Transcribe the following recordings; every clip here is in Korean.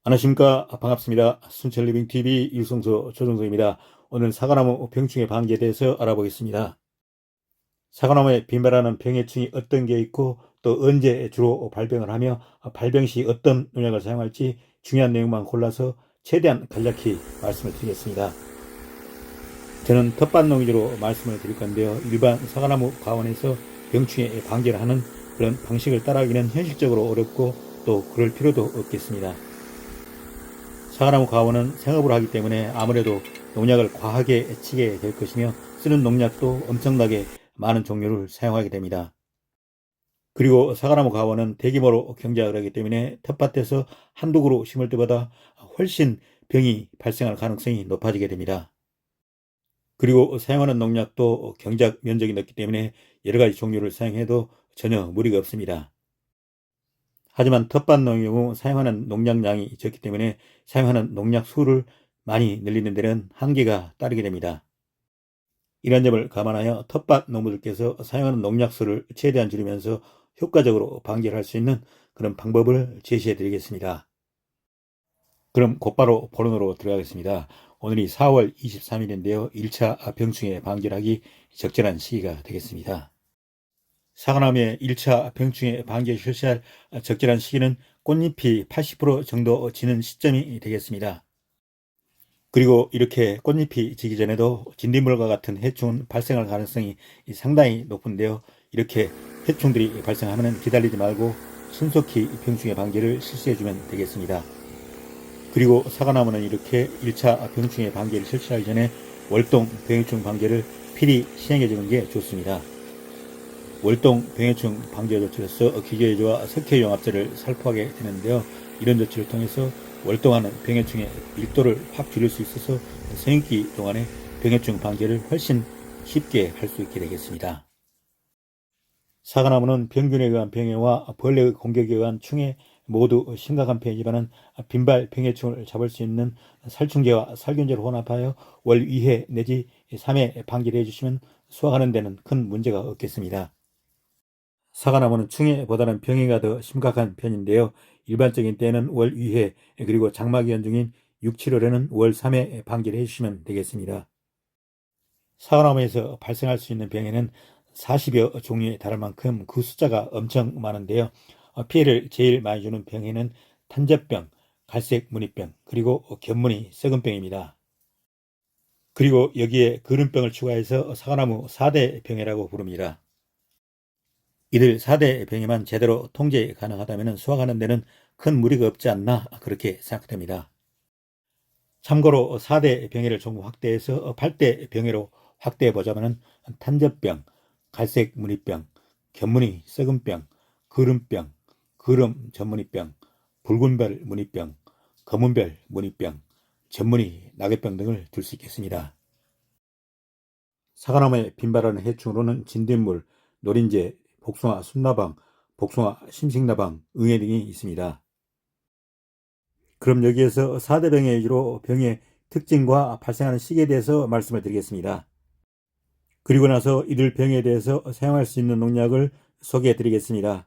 안녕하십니까. 반갑습니다. 순천리빙TV 유성소 조정석입니다. 오늘 사과나무 병충해 방지에 대해서 알아보겠습니다. 사과나무에 빈발하는 병해충이 어떤 게 있고 또 언제 주로 발병을 하며 발병 시 어떤 농약을 사용할지 중요한 내용만 골라서 최대한 간략히 말씀을 드리겠습니다. 저는 텃밭농 위주로 말씀을 드릴 건데요. 일반 사과나무 가원에서 병충해 방지를 하는 그런 방식을 따라하기는 현실적으로 어렵고 또 그럴 필요도 없겠습니다. 사과나무 가원은 생업을 하기 때문에 아무래도 농약을 과하게 치게 될 것이며 쓰는 농약도 엄청나게 많은 종류를 사용하게 됩니다. 그리고 사과나무 가원은 대규모로 경작을 하기 때문에 텃밭에서 한두 그루 심을 때보다 훨씬 병이 발생할 가능성이 높아지게 됩니다. 그리고 사용하는 농약도 경작 면적이 넓기 때문에 여러 가지 종류를 사용해도 전혀 무리가 없습니다. 하지만 텃밭농의 경우 사용하는 농약량이 적기 때문에 사용하는 농약 수를 많이 늘리는 데는 한계가 따르게 됩니다. 이런 점을 감안하여 텃밭 농부들께서 사용하는 농약 수를 최대한 줄이면서 효과적으로 방지를 할 수 있는 그런 방법을 제시해 드리겠습니다. 그럼 곧바로 본론으로 들어가겠습니다. 오늘이 4월 23일인데요. 1차 병충해 방지를 하기 적절한 시기가 되겠습니다. 사과나무의 1차 병충해 방지에 실시할 적절한 시기는 꽃잎이 80% 정도 지는 시점이 되겠습니다. 그리고 이렇게 꽃잎이 지기 전에도 진딧물과 같은 해충은 발생할 가능성이 상당히 높은데요. 이렇게 해충들이 발생하면 기다리지 말고 신속히 병충해 방지를 실시해주면 되겠습니다. 그리고 사과나무는 이렇게 1차 병충해 방지를 실시하기 전에 월동 병해충 방지를 필히 시행해주는 게 좋습니다. 월동 병해충 방지 조치로서 기계조와 석회용합제를 살포하게 되는데요. 이런 조치를 통해서 월동하는 병해충의 밀도를 확 줄일 수 있어서 생육기 동안에 병해충 방지를 훨씬 쉽게 할 수 있게 되겠습니다. 사과나무는 병균에 의한 병해와 벌레의 공격에 의한 충해 모두 심각한 피해지만은 빈발 병해충을 잡을 수 있는 살충제와 살균제를 혼합하여 월 2회 내지 3회 방지를 해주시면 수확하는 데는 큰 문제가 없겠습니다. 사과나무는 충해보다는 병해가 더 심각한 편인데요. 일반적인 때는 월 2회 그리고 장마기간 중인 6, 7월에는 월 3회 방지를 해주시면 되겠습니다. 사과나무에서 발생할 수 있는 병해는 40여 종류에 달할 만큼 그 숫자가 엄청 많은데요. 피해를 제일 많이 주는 병해는 탄저병, 갈색 무늬병, 그리고 견무늬 썩은병입니다. 그리고 여기에 그름병을 추가해서 사과나무 4대 병해라고 부릅니다. 이들 4대 병에만 제대로 통제 가능하다면 수확하는 데는 큰 무리가 없지 않나 그렇게 생각됩니다. 참고로 4대 병해를 전부 확대해서 8대 병해로 확대해 보자면 탄저병, 갈색 무늬병, 견무늬 썩은병, 그름병, 그름 전무늬병, 붉은별 무늬병, 검은별 무늬병, 전무늬 낙엽병 등을 들 수 있겠습니다. 사과나무에 빈발하는 해충으로는 진딧물, 노린재, 복숭아 순나방, 복숭아 심식나방, 응애 등이 있습니다. 그럼 여기에서 4대 병의 위주로 병의 특징과 발생하는 시기에 대해서 말씀을 드리겠습니다. 그리고 나서 이들 병에 대해서 사용할 수 있는 농약을 소개해 드리겠습니다.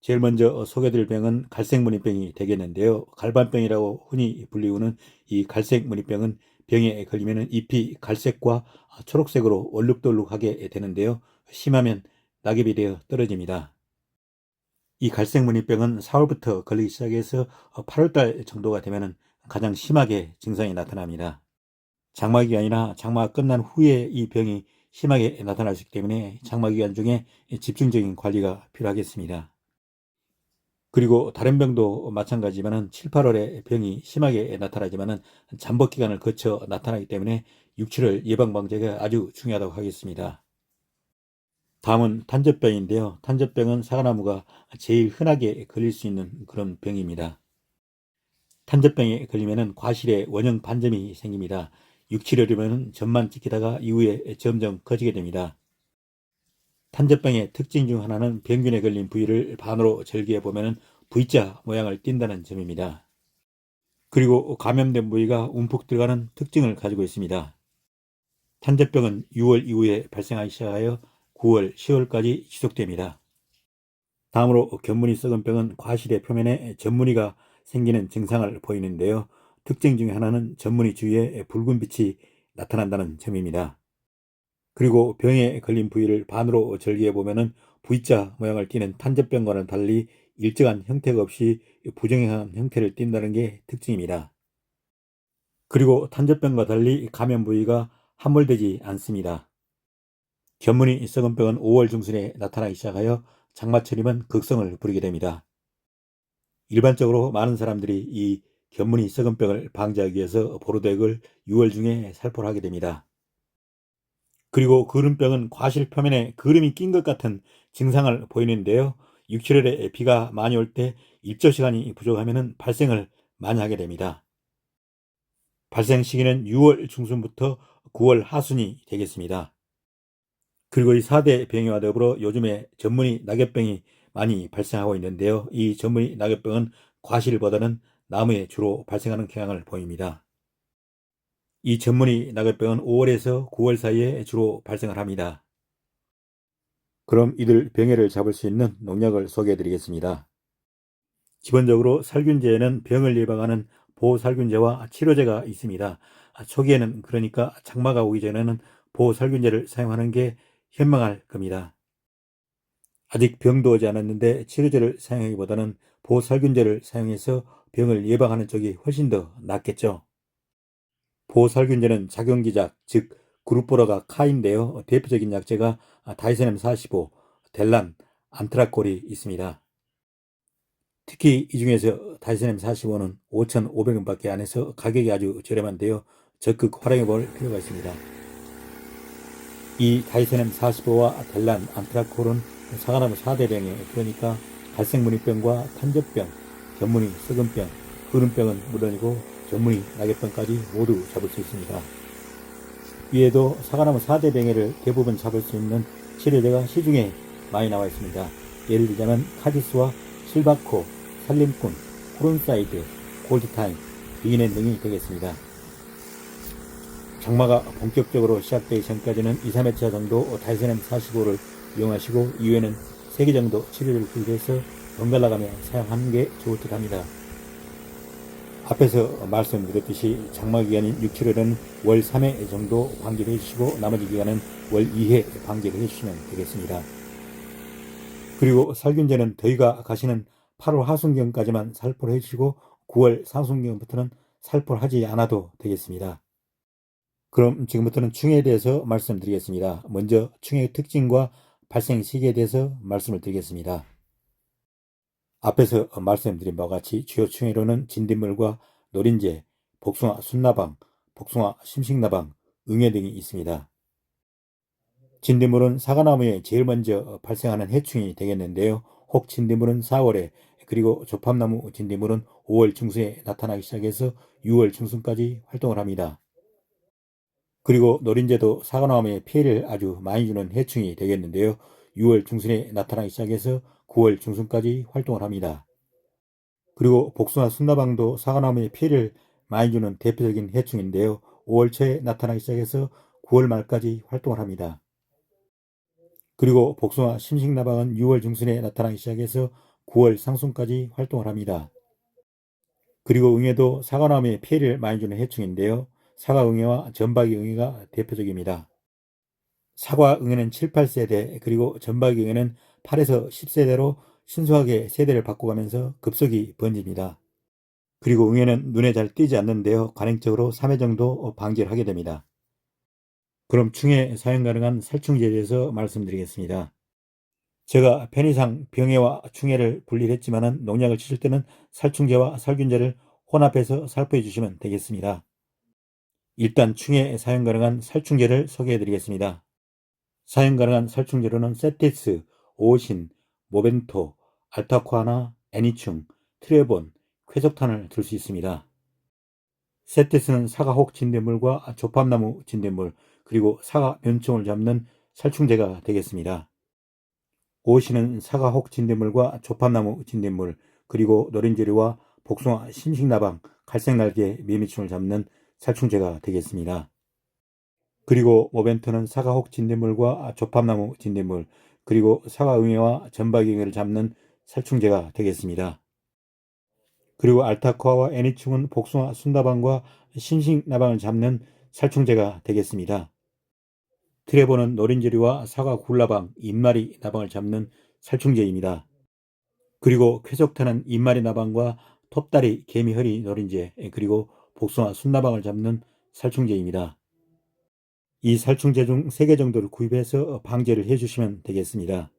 제일 먼저 소개드릴 병은 갈색무늬병이 되겠는데요. 갈반병이라고 흔히 불리우는 이 갈색무늬병은 병에 걸리면 잎이 갈색과 초록색으로 얼룩덜룩하게 되는데요. 심하면 낙엽이 되어 떨어집니다. 이 갈색무늬병은 4월부터 걸리기 시작해서 8월달 정도가 되면 가장 심하게 증상이 나타납니다. 장마기간이나 장마가 끝난 후에 이 병이 심하게 나타날 수 있기 때문에 장마기간 중에 집중적인 관리가 필요하겠습니다. 그리고 다른 병도 마찬가지지만 7, 8월에 병이 심하게 나타나지만 잠복기간을 거쳐 나타나기 때문에 6, 7월 예방방제가 아주 중요하다고 하겠습니다. 다음은 탄저병인데요. 탄저병은 사과나무가 제일 흔하게 걸릴 수 있는 그런 병입니다. 탄저병에 걸리면 과실에 원형 반점이 생깁니다. 6, 7월이면 점만 찍히다가 이후에 점점 커지게 됩니다. 탄저병의 특징 중 하나는 병균에 걸린 부위를 반으로 절개해 보면 V자 모양을 띈다는 점입니다. 그리고 감염된 부위가 움푹 들어가는 특징을 가지고 있습니다. 탄저병은 6월 이후에 발생하기 시작하여 9월, 10월까지 지속됩니다. 다음으로 견문이 썩은 병은 과실의 표면에 전무늬가 생기는 증상을 보이는데요. 특징 중에 하나는 전무늬 주위에 붉은 빛이 나타난다는 점입니다. 그리고 병에 걸린 부위를 반으로 절개해 보면은 V자 모양을 띠는 탄저병과는 달리 일정한 형태가 없이 부정형한 형태를 띈다는 게 특징입니다. 그리고 탄저병과 달리 감염 부위가 함몰되지 않습니다. 견문이 썩은 병은 5월 중순에 나타나기 시작하여 장마철이면 극성을 부리게 됩니다. 일반적으로 많은 사람들이 이 견문이 썩은 병을 방지하기 위해서 보로덱을 6월 중에 살포를 하게 됩니다. 그리고 그름병은 과실 표면에 그름이 낀 것 같은 증상을 보이는데요. 6, 7월에 비가 많이 올 때 입조 시간이 부족하면 발생을 많이 하게 됩니다. 발생 시기는 6월 중순부터 9월 하순이 되겠습니다. 그리고 이 4대 병이와 더불어 요즘에 전문의 낙엽병이 많이 발생하고 있는데요. 이 전문의 낙엽병은 과실보다는 나무에 주로 발생하는 경향을 보입니다. 이 전문의 낙엽병은 5월에서 9월 사이에 주로 발생을 합니다. 그럼 이들 병해를 잡을 수 있는 농약을 소개해 드리겠습니다. 기본적으로 살균제에는 병을 예방하는 보살균제와 치료제가 있습니다. 초기에는 그러니까 장마가 오기 전에는 보살균제를 사용하는 게 현명할 겁니다. 아직 병도 오지 않았는데 치료제를 사용하기보다는 보살균제를 사용해서 병을 예방하는 쪽이 훨씬 더 낫겠죠. 보살균제는 작용기작, 즉 그룹보라가 카인데요. 대표적인 약제가 다이세넴 45, 델란, 안트라콜이 있습니다. 특히 이 중에서 다이세넴 45는 5,500원밖에 안 해서 가격이 아주 저렴한데요. 적극 활용해 볼 필요가 있습니다. 이 다이세넴 45와 델란, 안트라콜은 사과나무 4대병에 그러니까 갈색무늬병과 탄저병, 견무늬 썩은병, 흐름병은 물론이고 전무늬 낙엽병까지 모두 잡을 수 있습니다. 위에도 사과나무 4대병해를 대부분 잡을 수 있는 치료제가 시중에 많이 나와 있습니다. 예를 들자면 카디스와 실바코, 살림꾼, 코론사이드, 골드타임, 비기넨 등이 되겠습니다. 장마가 본격적으로 시작되기 전까지는 2, 3회차 정도 다이세넴 45를 이용하시고 이후에는 3개 정도 치료를 구입해서 번갈아가며 사용하는 게 좋을 듯 합니다. 앞에서 말씀드렸듯이 장마 기간인 6, 7월에는 월 3회 정도 방제를 해주시고 나머지 기간은 월 2회 방제를 해주시면 되겠습니다. 그리고 살균제는 더위가 가시는 8월 하순경까지만 살포를 해주시고 9월 상순경부터는 살포를 하지 않아도 되겠습니다. 그럼 지금부터는 충해에 대해서 말씀드리겠습니다. 먼저 충해의 특징과 발생 시기에 대해서 말씀을 드리겠습니다. 앞에서 말씀드린 바와 같이 주요 충해로는 진딧물과 노린재, 복숭아 순나방, 복숭아 심식나방, 응애 등이 있습니다. 진딧물은 사과나무에 제일 먼저 발생하는 해충이 되겠는데요. 혹 진딧물은 4월에 그리고 조팝나무 진딧물은 5월 중순에 나타나기 시작해서 6월 중순까지 활동을 합니다. 그리고 노린재도 사과나무에 피해를 아주 많이 주는 해충이 되겠는데요. 6월 중순에 나타나기 시작해서 9월 중순까지 활동을 합니다. 그리고 복숭아 순나방도 사과나무에 피해를 많이 주는 대표적인 해충인데요. 5월 초에 나타나기 시작해서 9월 말까지 활동을 합니다. 그리고 복숭아 심식나방은 6월 중순에 나타나기 시작해서 9월 상순까지 활동을 합니다. 그리고 응애도 사과나무에 피해를 많이 주는 해충인데요. 사과응애와 전박이응애가 대표적입니다. 사과응애는 7, 8세대 그리고 전박이응애는 8에서 10세대로 신속하게 세대를 바꿔가면서 급속히 번집니다. 그리고 응애는 눈에 잘 띄지 않는데요. 관행적으로 3회 정도 방제를 하게 됩니다. 그럼 충해 사용 가능한 살충제에 대해서 말씀드리겠습니다. 제가 편의상 병해와 충해를 분리했지만 농약을 치실 때는 살충제와 살균제를 혼합해서 살포해 주시면 되겠습니다. 일단 충해 사용 가능한 살충제를 소개해 드리겠습니다. 사용 가능한 살충제로는 세티스, 오신, 모벤토, 알타코아나, 애니충, 트레본, 쾌적탄을 들 수 있습니다. 세티스는 사과혹 진딧물과 조팝나무 진딧물 그리고 사과 면충을 잡는 살충제가 되겠습니다. 오신은 사과혹 진딧물과 조팝나무 진딧물 그리고 노린재료와 복숭아, 심식나방, 갈색날개, 매미충을 잡는 살충제가 되겠습니다. 그리고 모벤토는 사과혹 진딧물과 조팝나무 진딧물, 그리고 사과응애와 전박응애를 잡는 살충제가 되겠습니다. 그리고 알타코아와 애니충은 복숭아, 순나방과 심식나방을 잡는 살충제가 되겠습니다. 트레보는 노린재료와 사과 굴나방, 잎마리 나방을 잡는 살충제입니다. 그리고 쾌적탄은 잎마리 나방과 톱다리, 개미허리 노린재, 그리고 복숭아, 순나방을 잡는 살충제입니다. 이 살충제 중 3개 정도를 구입해서 방제를 해주시면 되겠습니다.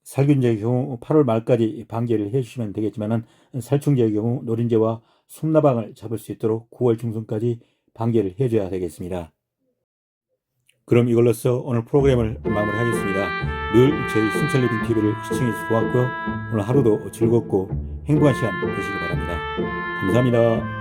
살균제의 경우 8월 말까지 방제를 해주시면 되겠지만 살충제의 경우 노린재와 솜나방을 잡을 수 있도록 9월 중순까지 방제를 해줘야 되겠습니다. 그럼 이걸로써 오늘 프로그램을 마무리하겠습니다. 늘 저희 순천리빙TV를 시청해주셔서 고맙고요. 오늘 하루도 즐겁고 행복한 시간 되시기 바랍니다. 감사합니다.